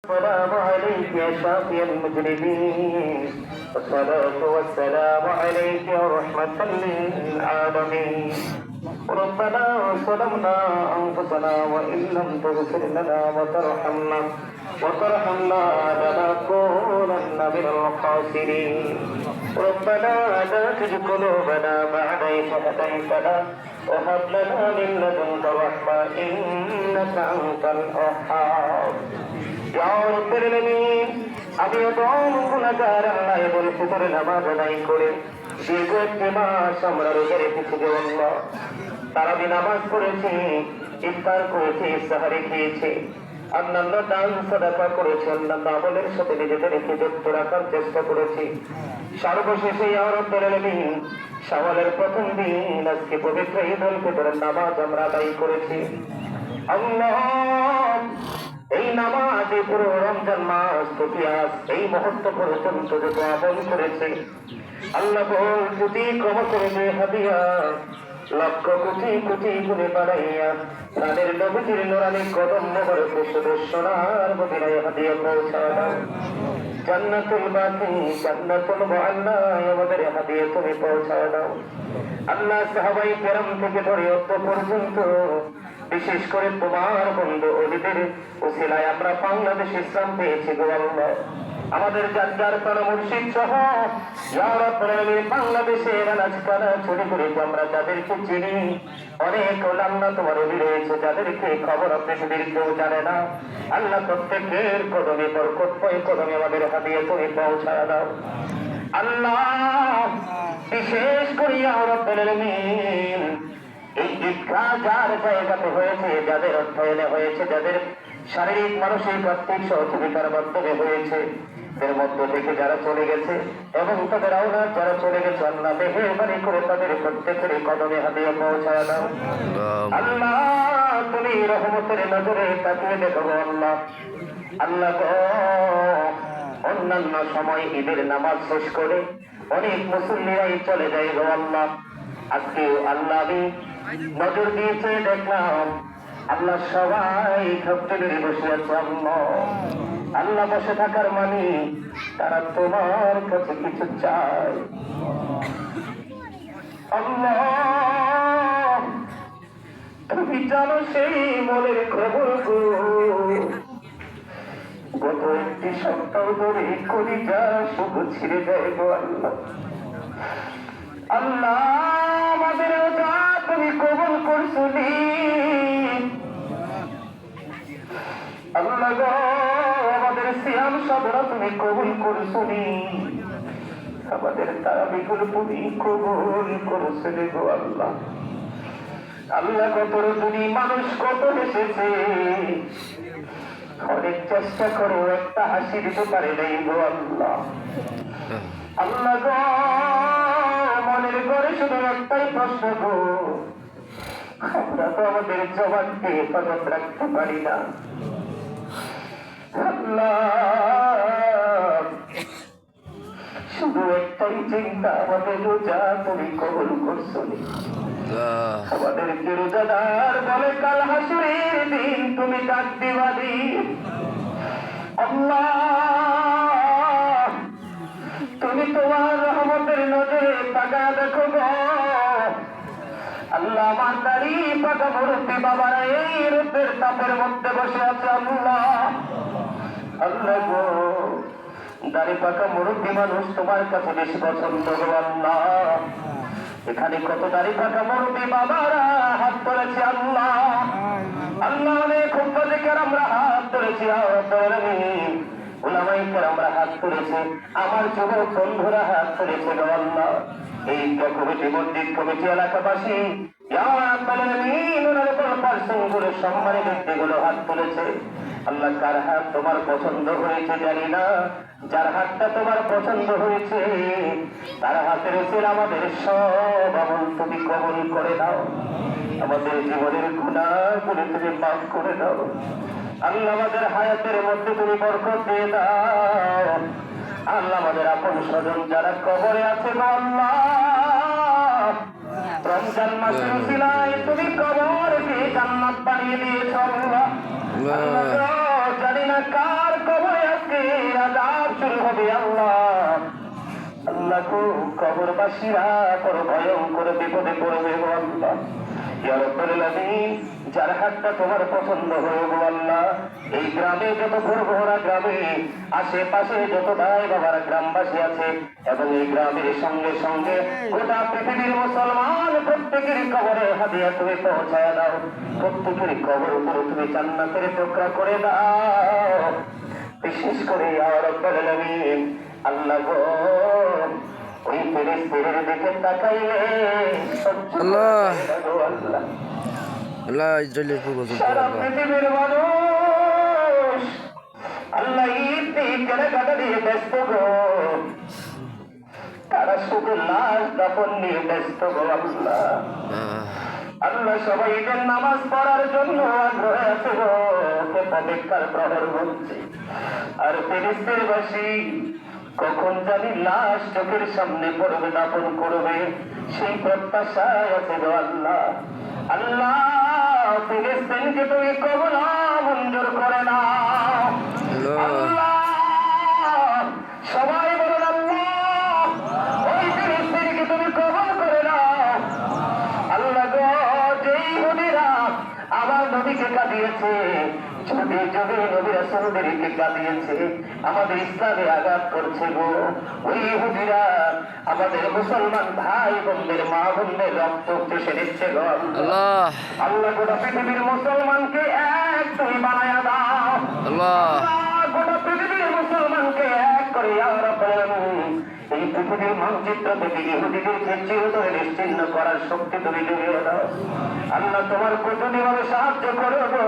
السلام عليك يا شافي المجرمين والصلاة والسلام عليك يا رحمة للعالمين ربنا ظلمنا أنفسنا وإن لم تغفر لنا وترحمنا لنكونن من الخاسرين ربنا لا تزغ قلوبنا بعد إذ هديتنا وهب لنا من لدنك رحمة إنك أنت الوهاب يا رب العالمين আমি অদম গুনাহগার আল্লাহ বলে ফজরের নামাজ আদায় করে দীর্ঘ একটি মাস আমরা রোজা রেখেছি গে আল্লাহ তারাবি নামাজ পড়েছি ইফতার করেছি সাহারি খেয়েছি অন্যান্য দান সাদাকা করেছি অন্যান্য আমলের সাথে নিজেদেরকে যুক্ত রাখার চেষ্টা করেছি সর্বশেষে ইয়া রব্বুল আলামিন শাওয়ালের প্রথম দিন আজকে পবিত্র ঈদ উল ফিতরের নামাজ আমরা আদায় করেছি আল্লাহ এই নামাজে পুরো রমজান মাস থেকে আজ এই মুহূর্ত পর্যন্ত যত আমল করেছে আল্লাহ বল যদি ক্ষমা করে দে হাদিয়া লক্ষ কোটি কোটি গুণে বাড়াইয়া তাদের নবীর নুরানি কদম মোবারকে শুধু সোনার মদিনায় হাদিয়া পৌঁছায় দাও জান্নাতুল বাকি জান্নাতুল মুআল্লায় আমাদের হাদিয়া তুমি পৌঁছায় দাও আল্লাহ সাহাবায়ে কেরাম থেকে ধরে অত পর্যন্ত বিশেষ করে তোমার বন্ধু ওলিদের উসিলায় আমরা বাংলাদেশ ইসলাম পেয়েছি গো আল্লাহ আমাদের যার প্রাণ মুর্শিদ সহ ইয়া রব্বুল আলামিন বাংলাদেশের আনাচকানা চুরি করে আমরা যাদেরকে চিনি অনেক ওলামা তোমার ওলি রয়েছে যাদেরকে খবর আপনাদের কেউ জানে না আল্লাহ প্রত্যেকের কদমে বরকত পাই কদমে আমাদের হাদিয়া তুমি পৌঁছায় দাও আল্লাহ বিশেষ করে ইয়া রব্বুল আলামিন এই দীক্ষা যার জায়গাতে হয়েছে যাদের অধ্যয়নে হয়েছে যাদের শারীরিক মানসিক আর্থিক সহযোগিতার মাধ্যমে হয়েছে এর মধ্য থেকে যারা চলে গেছে এবং তাদের আওলাদ যারা চলে গেছে আল্লাহ মেহেরবানি করে তাদের প্রত্যেকের কদমে হাদিয়া পৌঁছায় দাও আল্লাহ তুমি রহমতের নজরে তাকিয়ে দেখো আল্লাহ আল্লাহ অন্যান্য সময় ঈদের নামাজ শেষ করে অনেক মুসল্লিরাই চলে যায় গো আল্লাহ আজকে আল্লাহ আমি নজর দিয়েছে দেখলাম আল্লাহ সবাই ঘরে বসে আছে আল্লাহ বসে থাকার মানে তারা তোমার কাছে কিছু চায় আল্লাহ তুমি জানো সেই মনের খবর গত একটি সপ্তাহ ধরে কলিজা শুধু ছিঁড়ে যায় গো আল্লাহ আল্লাহ আমাদের ওটা তুমি কবুল করছো আল্লাহ গো আমাদের সিয়াম সাধনা তুমি কবুল করছো আমাদের তারাবিগুলো তুমি কবুল করছো গো আল্লাহ আল্লাহ কত রজনী মানুষ কত এসেছে অনেক চেষ্টা করো একটা হাসি দিতে পারে নাই গো আল্লাহ আল্লাহ গো মনের ঘরে শুধু একটাই প্রশ্ন গো আমরা তো আমাদের জবানকে হেফাজত রাখতে পারি না আল্লাহ শুধু একটাই চিন্তা আমাদের রোজা তুমি কবুল করছো আমাদেরকে রোজাদার বলে কাল হাসরের দিন তুমি ডাক দিবানি আল্লাহ তুমি তোমার রহমতের নজরে তাকা দেখো গো আল্লাহ আমার দাড়ি পাকা মুরব্বী বাবারা এই রোদের তাপের মধ্যে বসে আছে আল্লাহ আল্লাহ গো দাড়ি পাকা মুরব্বী মানুষ তোমার কাছে বেশি পছন্দ গো আল্লাহ এখানে কত দাড়ি পাকা মুরব্বী বাবারা হাত তুলেছে আল্লাহ আল্লাহ অনেক উম্মতে কেরামরা হাত তুলেছি ওলামায়ে কেরামরা হাত তুলেছে আমার যুবক বন্ধুরা হাত তুলেছে গো আল্লাহ এই কমিটি মসজিদ কমিটি এলাকাবাসী সম্মানী ব্যক্তিগুলো হাত তুলেছে আল্লাহ কার হাত তোমার পছন্দ হয়েছে জানি না যার হাতটা তোমার পছন্দ হয়েছে তার হাতের উপর আমাদের সব আমল তুমি কবুল করে দাও আমাদের জীবনের গুনাহগুলো তুমি মাফ করে দাও আল্লাহ আমাদের হায়াতের মধ্যে তুমি বরকত দিয়ে দাও আল্লাহ আমাদের আপন স্বজন যারা কবরে আছে আল্লাহ রমজান মাসের উসিলায় তুমি কবরকে জান্নাত বানিয়ে দিয়েছো আল্লাহ জানি না কার কবর হবে আল্লাহ। আল্লাহ গো, কবরবাসীরা বড় ভয়ঙ্কর বিপদে পড়বে গো আল্লাহ। ইয়া রাব্বুল আলামিন, যার হাতটা তোমার পছন্দ হয়ে গো আল্লাহ, এই গ্রামে যত ঘরঘরা গ্রামে আশেপাশে যত ভাই বাবার গ্রামবাসী আছে এবং এই গ্রামের সঙ্গে সঙ্গে গোটা পৃথিবীর মুসলমান প্রত্যেকের কবরে হাদিয়া তুমি পৌঁছায় দাও। প্রত্যেকের কবর উপরে তুমি জান্নাতের টুকরা করে দাও। বিশেষ করে ইয়া রাব্বুল আলামিন, আল্লাহ গো, ওই ফিলিস্তিনের দিকে তাকাইলে আল্লাহ আল্লাহ ইসরায়েলের পূর্ব সারা পৃথিবীর মানুষ আল্লাহ ঈদ কেনাকাটা দিয়ে ব্যস্ত গো, তারা শুধু লাশ দাফন নিয়ে ব্যস্ত গো আল্লাহ। আল্লাহ সবাই ঈদের নামাজ পড়ার জন্য আগ্রহ আছে গো, অপেক্ষার প্রহর হচ্ছে। আর ফিলিস্তিনবাসী কখন জানি লাশ চোখের সামনে পড়বে, দাফন করবে, সেই প্রত্যাশায় আছে গো আল্লাহ। আল্লাহ, ফিলিস্তিনকে তুমি কবুল মঞ্জুর করে নাও আল্লাহ। সবাই বলুন আল্লাহ, ওই ফিলিস্তিনকে তুমি কবুল করে নাও আল্লাহ গো। যেই ইহুদিরা আমার নবীকে কাঁদিয়েছে, যুগে যুগে নবী রাসূলদেরকে কাঁদিয়েছে, আমাদের ইসলামে আঘাত করছে গো, ওই ইহুদিরা আমাদের মুসলমান ভাই বোনদের মা বোনদের রক্ত চুষে নিচ্ছে গো আল্লাহ। আল্লাহ, গোটা পৃথিবীর মুসলমানকে এক তুমি বানায়া দাও আল্লাহ। গোটা পৃথিবীর মুসলমানকে এক করে ইয়া রাব্বুল আলামিন, এই পৃথিবীর মানচিত্র থেকে ইহুদিদেরকে চিরতরে নিশ্চিহ্ন করার শক্তি তুমি জুগিয়ে দাও আল্লাহ। তোমার কতদিভাবে সাহায্য করো গো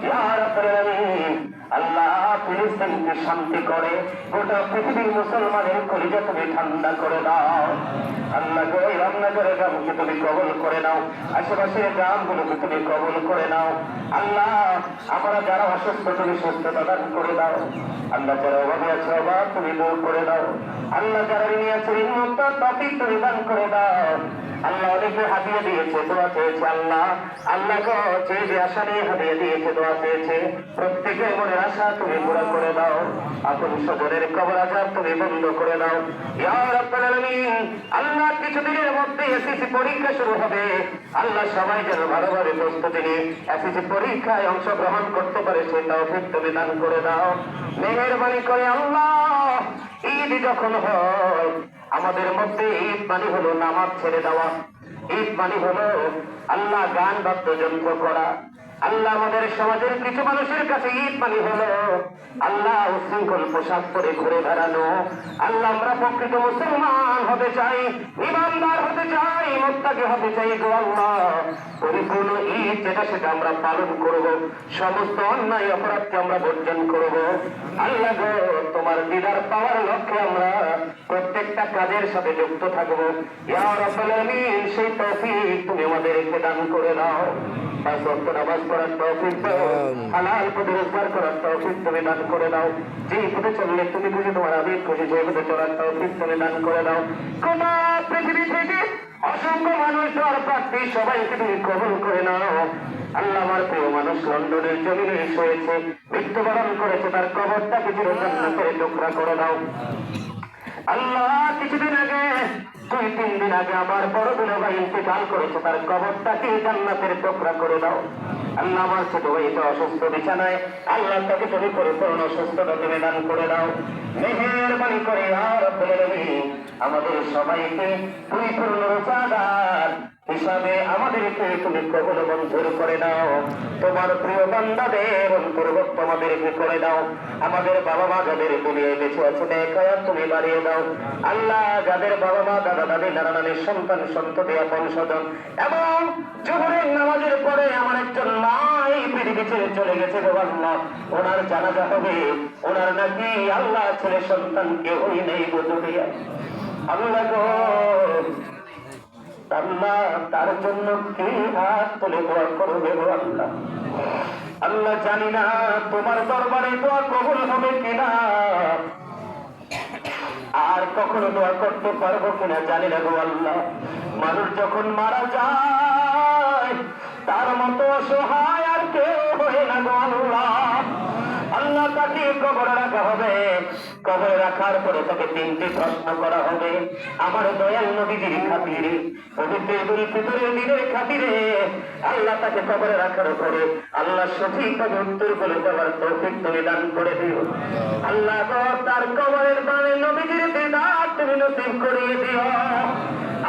ইয়া রাব্বুল আলামিন। আল্লাহ, ফিলিস্তিনকে শান্তি করে গোটা পৃথিবীর মুসলমানের কলিজা তুমি ঠান্ডা করে দাও আল্লাহ গো। এই রামনগরের গ্রামকে তুমি কবল করে নাও, আশেপাশের গ্রামগুলোকে তুমি কবল করে নাও আল্লাহ। আমরা যারা অসুস্থ তুমি সুস্থতা দান করে দাও আল্লাহ। যারা অভাবে আছে অভাব তুমি দূর করে দাও আল্লাহ। যারা ঋণী আছে ঋণ মুক্ত তৌফিক তুমি দান করে দাও আল্লাহ। অনেকে হাদিয়া দিয়েছে, দোয়া চেয়েছে আল্লাহ। আল্লাহ গো, যে আশা নিয়ে হাদিয়া দিয়েছে, দোয়া চেয়েছে, প্রত্যেকের মনের আশা তুমি পুরা করে দাও। আপন স্বজনের কবর আযাব তুমি বন্ধ করে দাও ইয়া রাব্বুল আলামিন। আল্লাহ, কিছুদিনের মধ্যে এসএসসি পরীক্ষা শুরু হবে আল্লাহ। সবাই যেন ভালোভাবে প্রস্তুতি নিয়ে এসএসসি পরীক্ষায় অংশগ্রহণ করতে পারে সেই তৌফিক তুমি দান করে দাও মেহেরবানি করে আল্লাহ। ঈদ যখন হয় আমাদের মধ্যে ঈদ মানে হলো নামাজ ছেড়ে দেওয়া, ঈদ মানে হলো আল্লাহ গান বাদ্যযন্ত্র করা আল্লাহ। আমাদের সমাজের কিছু মানুষের কাছে ঈদ মানে হলো আল্লাহ উশৃঙ্খল পোশাক পরে ঘুরে বেড়ানো আল্লাহ। আমরা প্রকৃত মুসলমান হতে চাই, ইমানদার হতে চাই, মুত্তাকি হতে চাই গো আল্লাহ। পরিপূর্ণ ঈদ যেটা সেটা আমরা পালন করব, সমস্ত অন্যায় অপরাধকে আমরা বর্জন করব আল্লাহ গো। তোমার দিদার পাওয়ার লক্ষ্যে আমরা প্রত্যেকটা কাজের সাথে যুক্ত থাকবো ইয়া রাব্বুল আলামিন। সেই তৌফিক তুমি আমাদেরকে দান করে দাও। পাঁচ ওয়াক্ত নামাজ পড়ার তৌফিক দাও, হালাল পথে রোজগার করার তৌফিক তুমি দান করে দাও। যে পথে চললে তুমি খুশি, তোমার আমি খুশি, যে পথে চলার তৌফিক তুমি দান করে দাও। গোটা পৃথিবী থেকে অসংখ্য মানুষ আর প্রার্থী সবাইকে তুমি কবুল করে নাও আল্লাহ। আমার প্রিয় মানুষ লন্ডনের জমিনে শুয়েছে, মৃত্যুবরণ করেছে, তার কবরটাকে চিরজান্নাতের টুকরা করে দাও আল্লাহ। কিছুদিন আগে 2-3 দিন আগে আমার বড় দুলা ভাই ইন্তেকাল করেছে, তার কবরটাকে জান্নাতের টুকরা করে দাও আল্লাহ। আমার ছোট ভাইটা অসুস্থ বিছানায় আল্লাহ, তাকে তুমি পরিপূর্ণ সুস্থতা তুমি দান করে দাও মেহেরবানি করে ইয়া রাব্বুল আলামিন। আমাদের সবাইকে পরিপূর্ণ রোজাদার হিসাবে আমাদেরকে তুমি কবুল মঞ্জুর করে দাও। তোমার প্রিয় বান্দাদের অন্তর্ভুক্ত আমাদেরকে করে দাও। আমাদের বাবা মা যাদের দুনিয়ায় বেঁচে আছে নেকায়াত তুমি বাড়িয়ে দাও আল্লাহ। যাদের বাবা মা দাদা দাদি নানা নানির সন্তান সন্ততি আপন স্বজন এবং জোহরের নামাজের পরে আমার একজন মা এই পৃথিবী ছেড়ে চলে গেছে গো আল্লাহ, ওনার জানাজা হবে। ওনার নাকি আল্লাহ ছেলে সন্তান কেউই নেই গো দুনিয়ায় আল্লাহ গো। আল্লাহ, তার জন্য কি হাত তুলে দোয়া করবে গো আল্লাহ। আল্লাহ, জানি না তোমার দরবারে দোয়া কবুল হবে কিনা, আর কখনো দোয়া করতে পারবো কিনা জানি না গো আল্লাহ। মানুষ যখন মারা যায় তার মতো অসহায় আর কেউ হয় না গো আল্লাহ। আল্লাহ তাকে কবরে রাখা হবে। কবরে রাখার পরে তাকে তিনটি প্রশ্ন করা হবে আমার দয়াল নবীজির খাতিরে, পবিত্র ঈদুল ফিতরের দিনের খাতিরে। আল্লাহ তাকে কবরে রাখার পরে আল্লাহ সঠিকভাবে উত্তর বলে দেওয়ার তৌফিক তুমি দান করে দিও। আল্লাহ তার কবরের বাণী নবীজির দিদার তুমি নসিব করিয়ে দিও।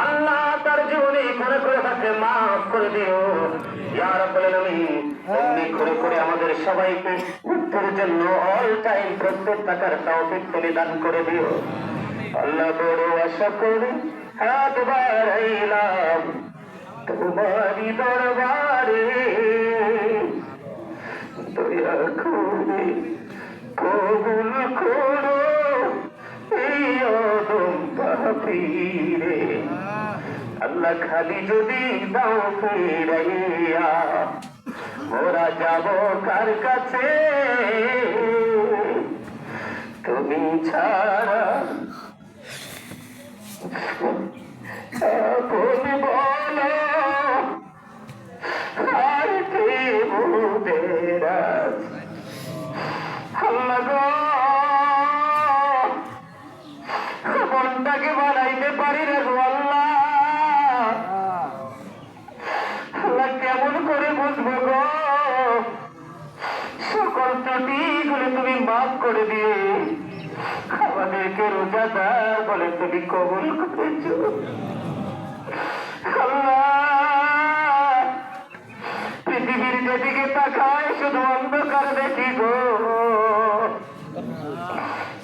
আল্লাহ তার জীবনে করে তাকে মাফ করে দিও ইয়া রাব্বুল আলামিন। এমনি করে আমাদের সবাইকে মৃত্যুর জন্য অল টাইম প্রস্তুত থাকার তৌফিক তুমি দান করে দিও। আল্লাহ বড় আশা করি হাত বাড়াইলাম তোমারই দরবারে, দয়া করে কবুল করো এই অদম পাপীরে। আল্লাহ খালি যদি দাও ফিরাইয়া মোরা যাব কার কাছে, তুমি ছাড়া আপন বলো আর কে মোদের আছে। আল্লাহ গো মনটাকে বানাইতে পারি না গো আল্লাহ। আল্লাহ কেমন করে বুঝবো গো সকল ত্রুটিগুলো তুমি মাফ করে দিয়ে আমাদেরকে রোজাদার বলে তুমি কবুল করেছো। আল্লাহ পৃথিবীর যেদিকে তাকায় শুধু অন্ধকার দেখি গো,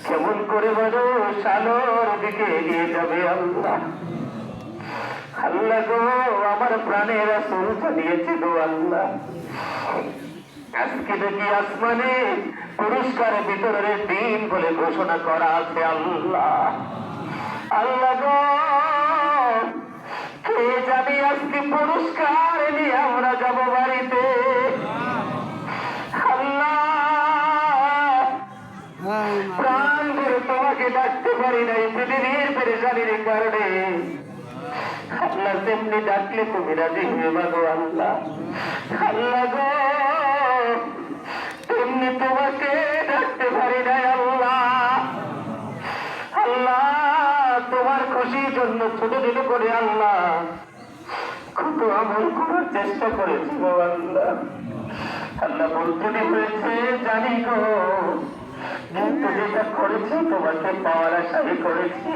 কেমন করে মানুষ আলোর দিকে এগিয়ে যাবে আল্লাহ। আল্লাহ গো আমার প্রাণের রাসূল জানিয়েছে গো আল্লাহ, আজকে দেখি আসমানে পুরস্কার বিতরণের দিন বলে ঘোষণা করা আছে আল্লাহ। আল্লাহ গো কে জানি আজকে পুরস্কার নিয়ে আমরা যাব বাড়িতে। আল্লাহ প্রাণ ধরে তোমাকে ডাকতে পারি নাই পৃথিবীর পেরেশানির কারণে। আল্লাহ তেমনি ডাকলে তুমি রাজি হয়ে মাগো আল্লাহ। আল্লাহ গো তেমনি তোমাকে ডাকতে পারি নাই আল্লাহ। আল্লাহ তোমার খুশির জন্য ছোট ছোট করে আল্লাহ কত আমল করার চেষ্টা করেছি গো আল্লাহ। আল্লাহ বলতে হয়েছে জানি গো, কিন্তু যেটা করেছি তোমাকে পাওয়ার আশাই করেছি।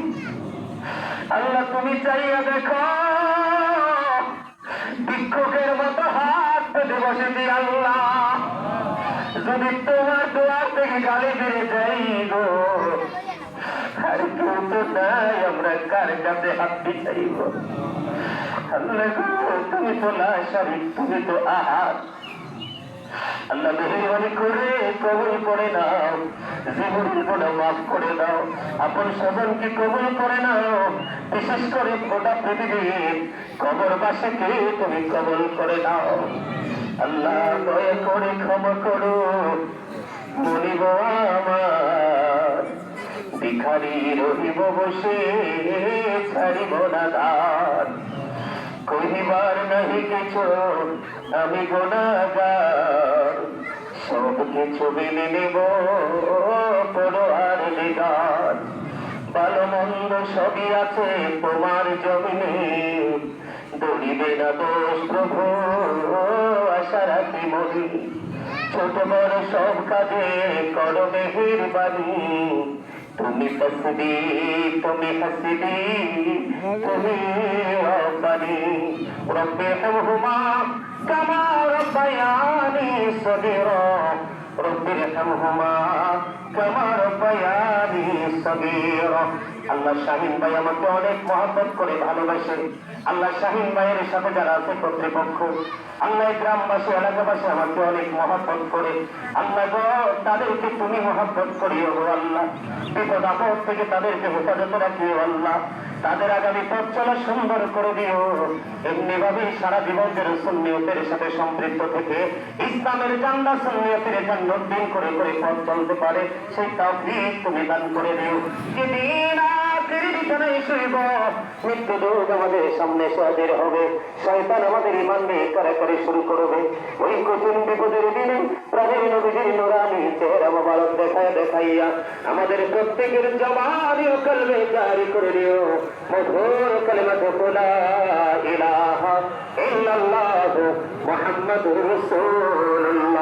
আল্লাহ তুমি চাইয়া দেখো ভিক্ষুকের মতো হাত পেতে বসেছি আল্লাহ, যদি তোমার দোয়ার থেকে গালি ফিরে যাই গো আর কেউ তো নাই, আমরা কার কাছে হাত চাইব। আল্লাহ গো তুমি তো লাশারি, তুমি তো আহার। আল্লাহ মেহেরবানি করে কবুল করে নাও, জীবনের গোটা মাফ করে দাও, আপন স্বজনকে কবুল করে নাও, বিশেষ করে গোটা পৃথিবীর কবরবাসীকে তুমি কবুল করে নাও। আল্লাহ দয়া করে ক্ষমা করো মনিব আমার, ভিখারি রহিব বসে ছাড়িব না দান, কহিবার নাহি কিছু আমি গুনাহগার, সব কিছু মেনে নেব বড় আর নিদান। ভালো মন্দ সবই আছে তোমার জমিনে, দরিবে না দোষ প্রভু আশা রাখি মনি, ছোট বড় সব কাজে করো মেহেরবানি, তুমি তসবি তুমি হাসিবি তুমি রব্বানি, রব্বে রহমহুমা কামা রব্বায়ানি সগীরা, রব্বে রহমহুমা কামা রব্বায়ানি সগীরা। আল্লাহ শাহিন ভাই আমাকে অনেক মহব্বত করে ভালোবাসে। আল্লাহ শাহিন ভাইয়ের সাথে যারা আছে কর্তৃপক্ষ, আল্লাহ গ্রামবাসী এলাকাবাসী আমাকে অনেক মহব্বত করে। আল্লাহ গো তাদেরকে তুমি মহব্বত করিও গো আল্লাহ, বিপদ আপদ থেকে তাদেরকে হেফাজত রাখিও আল্লাহ, তাদের আগামী পথ চলা সুন্দর করে দিও। এমনি ভাবে সারা জীবন যেন সুন্নিয়তের সাথে সম্পৃক্ত থেকে ইসলামের জান্ডা সুন্নিয়তের জান্নাত দিন করে করে পথ চলতে পারে সেই তৌফিক তুমি দান করে দিও। যেদিন রাত্রির বিছানায় শুইব, মৃত্যু দূত আমাদের সামনে এসে হাজির হবে, শয়তান আমাদের ইমান নিয়ে কারাকারি শুরু করবে। ওই কঠিন বিপদের দিনে প্রাণের নবীজির নুরানি চেহারা মোবারক দেখাইয়া আমাদের প্রত্যেকের জবানি ও কলবে জারি করে দিও মধুর কালিমাতু লা ইলাহা ইল্লাল্লাহু মুহাম্মাদুর রাসূলুল্লাহ।